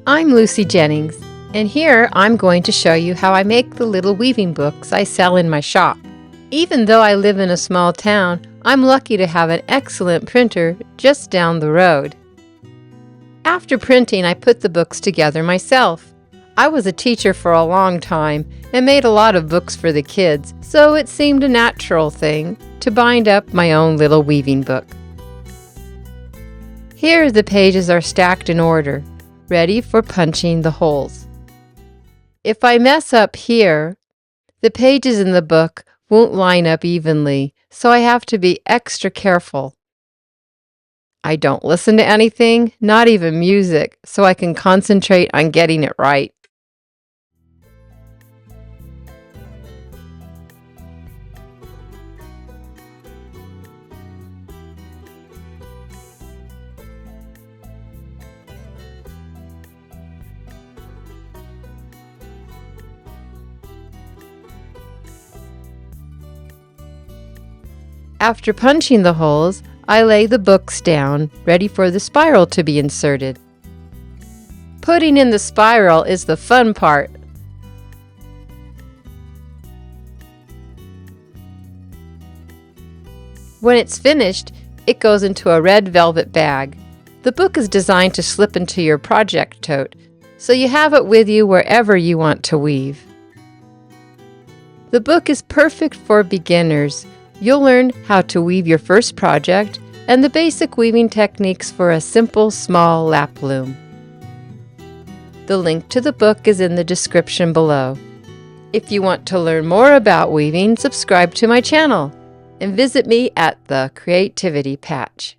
I'm Lucy Jennings, and here I'm going to show you how I make the little weaving books I sell in my shop. Even though I live in a small town, I'm lucky to have an excellent printer just down the road. After printing, I put the books together myself. I was a teacher for a long time and made a lot of books for the kids, so it seemed a natural thing to bind up my own little weaving book. Here the pages are stacked in order, ready for punching the holes. If I mess up here, the pages in the book won't line up evenly, so I have to be extra careful. I don't listen to anything, not even music, so I can concentrate on getting it right. After punching the holes, I lay the books down, ready for the spiral to be inserted. Putting in the spiral is the fun part. When it's finished, it goes into a red velvet bag. The book is designed to slip into your project tote, so you have it with you wherever you want to weave. The book is perfect for beginners. You'll learn how to weave your first project and the basic weaving techniques for a simple, small lap loom. The link to the book is in the description below. If you want to learn more about weaving, subscribe to my channel and visit me at the Creativity Patch.